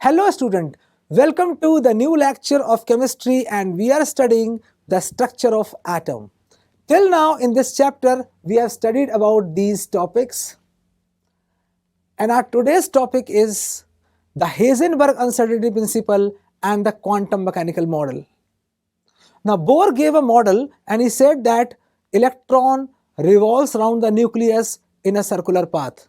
Hello student, welcome to the new lecture of chemistry and we are studying the structure of atom. Till now in this chapter we have studied about these topics and our today's topic is the Heisenberg uncertainty principle and the quantum mechanical model. Now Bohr gave a model and he said that electron revolves around the nucleus in a circular path.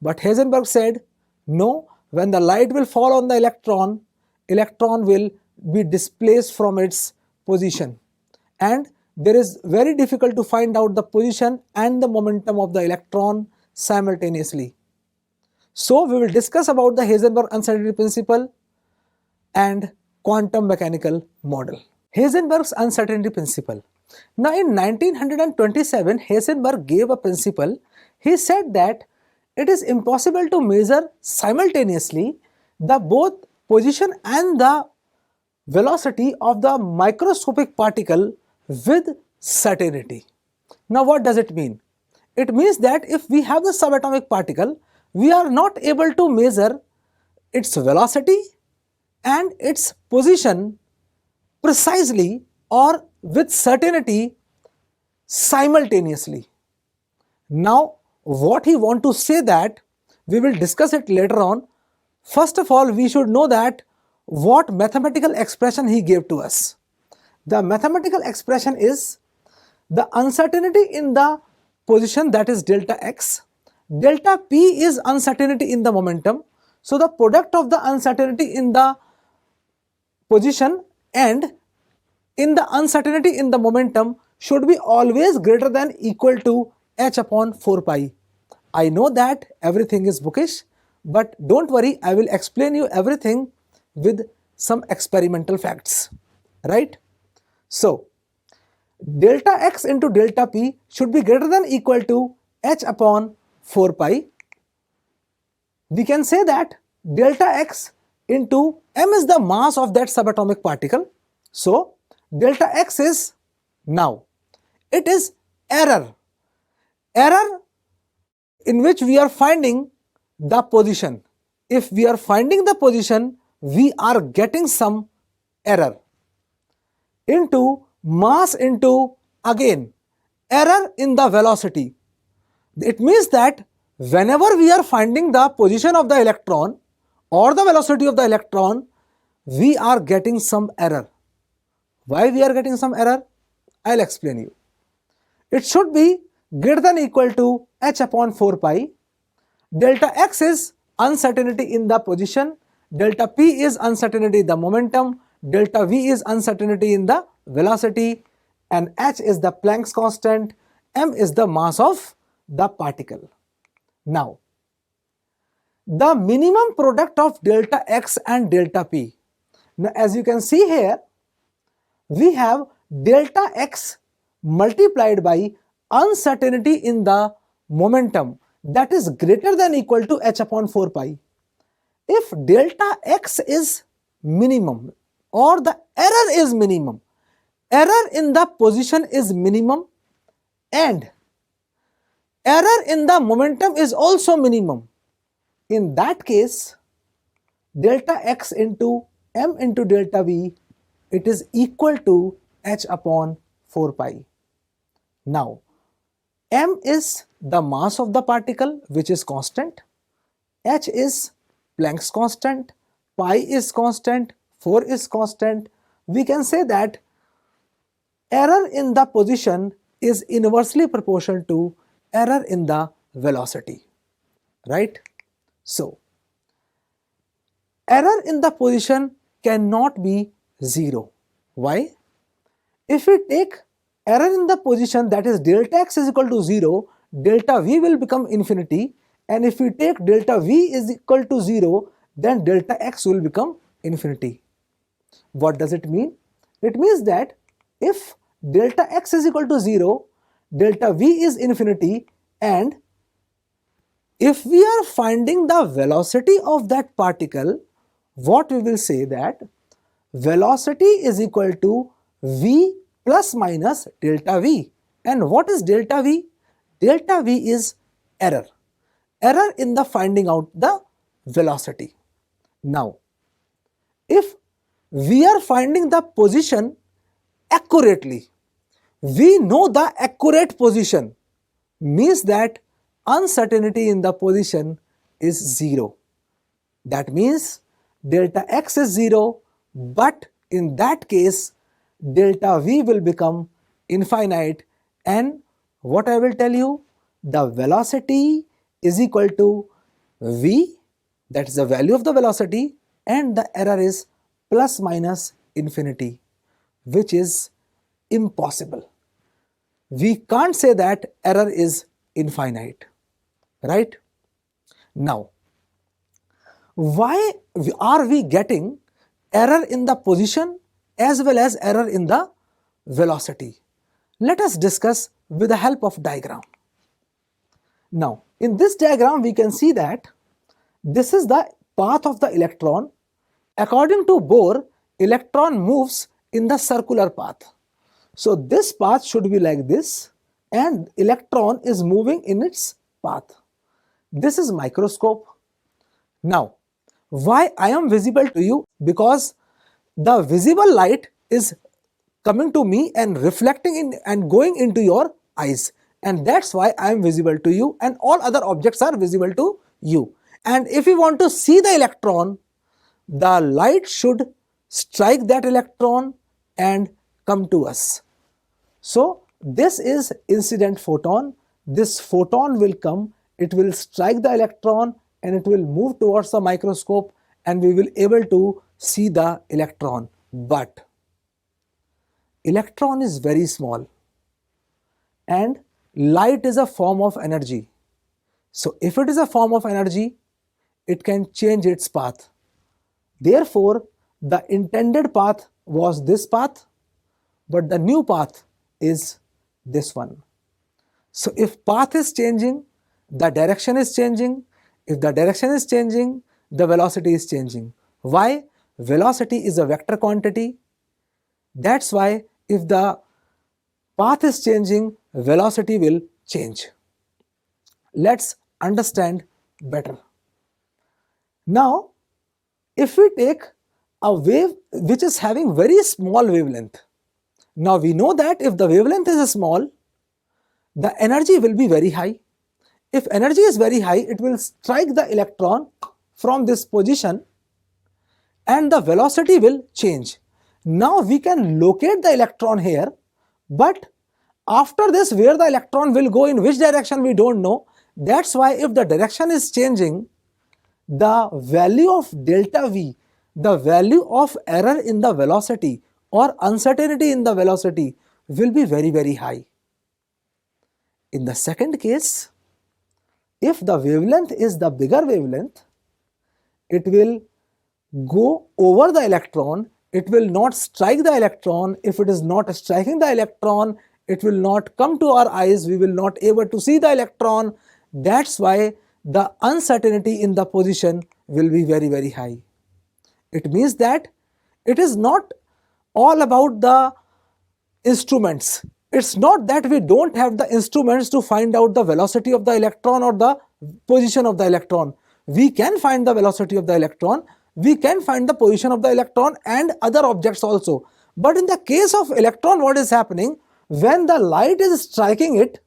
But Heisenberg said, no, when the light will fall on the electron will be displaced from its position. And there is very difficult to find out the position and the momentum of the electron simultaneously. So we will discuss about the Heisenberg uncertainty principle and quantum mechanical model. Heisenberg's uncertainty principle. Now in 1927, Heisenberg gave a principle. He said that it is impossible to measure simultaneously the both position and the velocity of the microscopic particle with certainty. Now what does it mean? It means that if we have the subatomic particle, we are not able to measure its velocity and its position precisely or with certainty simultaneously. Now what he want to say that we will discuss it later on. First of all, we should know that what mathematical expression he gave to us. The mathematical expression is the uncertainty in the position, that is delta x. Delta p is uncertainty in the momentum. So the product of the uncertainty in the position and in the uncertainty in the momentum should be always greater than equal to h upon 4 pi. I know that everything is bookish, but don't worry, I will explain you everything with some experimental facts, right? So delta x into delta p should be greater than equal to h upon 4 pi. We can say that delta x into m is the mass of that subatomic particle. So delta x is, now it is error in which we are finding the position. If we are finding the position, we are getting some error into mass into again error in the velocity. It means that whenever we are finding the position of the electron or the velocity of the electron, we are getting some error. Why we are getting some error? I'll explain you. It should be greater than equal to h upon 4 pi. Delta x is uncertainty in the position, delta p is uncertainty in the momentum, delta v is uncertainty in the velocity, and h is the Planck's constant, m is the mass of the particle. Now, the minimum product of delta x and delta p. Now, as you can see here, we have delta x multiplied by uncertainty in the momentum, that is greater than equal to h upon 4 pi. If delta x is minimum or the error is minimum, error in the position is minimum and error in the momentum is also minimum, in that case delta x into m into delta v, it is equal to h upon 4 pi. Now m is the mass of the particle, which is constant, h is Planck's constant, pi is constant, 4 is constant. We can say that error in the position is inversely proportional to error in the velocity, right? So error in the position cannot be 0. Why? If we take error in the position, that is delta x is equal to 0, delta v will become infinity, and if we take delta v is equal to 0, then delta x will become infinity. What does it mean? It means that if delta x is equal to 0, delta v is infinity, and if we are finding the velocity of that particle, what we will say that velocity is equal to v plus minus delta v. And what is delta v? Delta v is error in the finding out the velocity. Now If we are finding the position accurately, we know the accurate position, means that uncertainty in the position is 0. That means delta x is 0, but in that case delta v will become infinite, and what I will tell you, the velocity is equal to v, that is the value of the velocity, and the error is plus minus infinity, which is impossible. We can't say that error is infinite, right? Now, why are we getting error in the position as well as error in the velocity? Let us discuss with the help of diagram. Now, in this diagram we can see that this is the path of the electron. According to Bohr, electron moves in the circular path. So this path should be like this, and electron is moving in its path. This is microscope. Now, why I am visible to you? Because the visible light is coming to me and reflecting in and going into your eyes, and that's why I am visible to you, and all other objects are visible to you. And if you want to see the electron, the light should strike that electron and come to us. So this is incident photon. This photon will come, it will strike the electron, and it will move towards the microscope, and we will able to see the electron. But electron is very small, and light is a form of energy. So if it is a form of energy, it can change its path. Therefore, the intended path was this path, but the new path is this one. So if path is changing, the direction is changing. If the direction is changing, the velocity is changing. Why? Velocity is a vector quantity. That's why if the path is changing, velocity will change. Let's understand better. Now, if we take a wave which is having very small wavelength, now we know that if the wavelength is small, the energy will be very high. If energy is very high, it will strike the electron from this position and the velocity will change. Now we can locate the electron here, but after this, where the electron will go, in which direction, we don't know. That's why if the direction is changing, the value of delta v, the value of error in the velocity or uncertainty in the velocity will be very, very high. In the second case, if the wavelength is the bigger wavelength, it will go over the electron, it will not strike the electron. If it is not striking the electron, it will not come to our eyes, we will not able to see the electron. That's why the uncertainty in the position will be very, very high. It means that it is not all about the instruments. It's not that we don't have the instruments to find out the velocity of the electron or the position of the electron. We can find the velocity of the electron, we can find the position of the electron and other objects also. But in the case of electron, what is happening? When the light is striking it,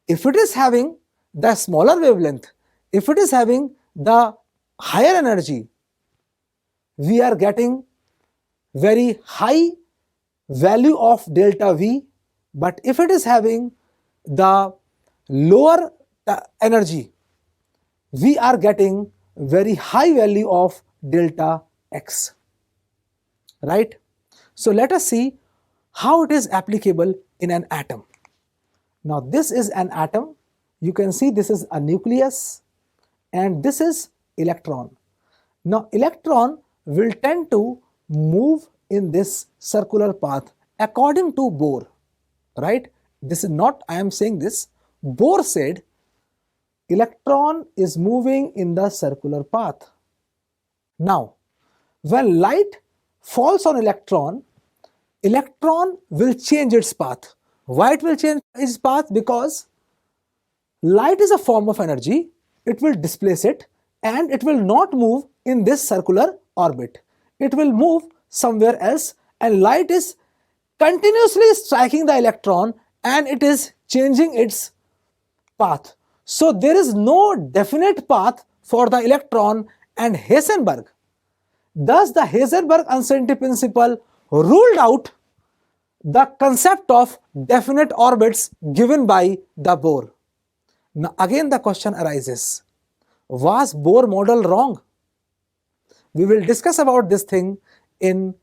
if it is having the smaller wavelength, if it is having the higher energy, we are getting very high value of delta v. But if it is having the lower energy, we are getting very high value of delta x, right? So let us see how it is applicable in an atom. Now this is an atom. You can see this is a nucleus and this is electron. Now electron will tend to move in this circular path according to Bohr, right? This is not I am saying this. Bohr said electron is moving in the circular path. Now, when light falls on electron, electron will change its path. Why it will change its path? Because light is a form of energy, it will displace it and it will not move in this circular orbit. It will move somewhere else, and light is continuously striking the electron and it is changing its path. So there is no definite path for the electron and Heisenberg. Thus the Heisenberg uncertainty principle ruled out the concept of definite orbits given by the Bohr. Now again the question arises, was Bohr model wrong? We will discuss about this thing in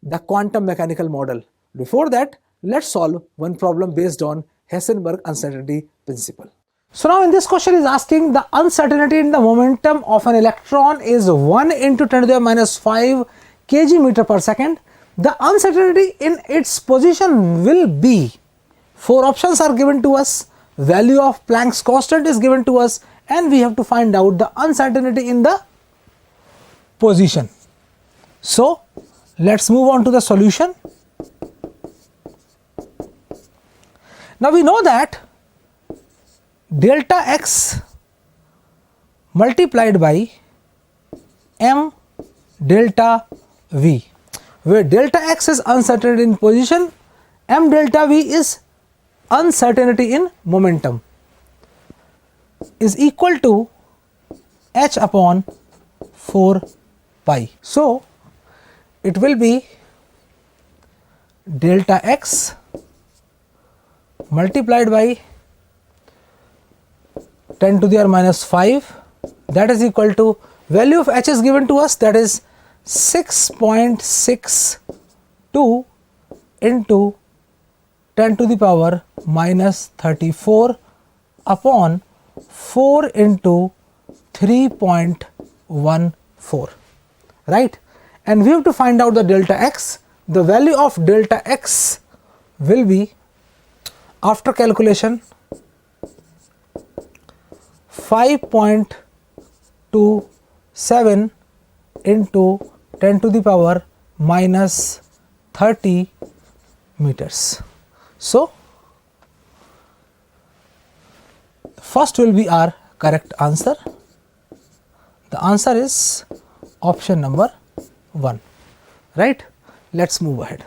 the quantum mechanical model. Before that, let's solve one problem based on Heisenberg uncertainty principle. So now in this question is asking the uncertainty in the momentum of an electron is 1 into 10 to the minus 5 kg meter per second. The uncertainty in its position will be, 4 options are given to us, value of Planck's constant is given to us, and we have to find out the uncertainty in the position. So let's move on to the solution. Now we know that delta x multiplied by m delta v, where delta x is uncertainty in position, m delta v is uncertainty in momentum, is equal to h upon 4 pi. So it will be delta x multiplied by 10 to the minus 5, that is equal to, value of h is given to us, that is 6.62 into 10 to the power minus 34 upon 4 into 3.14, right? And we have to find out the delta x. The value of delta x will be, after calculation, 5.27 into 10 to the power minus 30 meters. So first will be our correct answer. The answer is option number 1, right? Let's move ahead.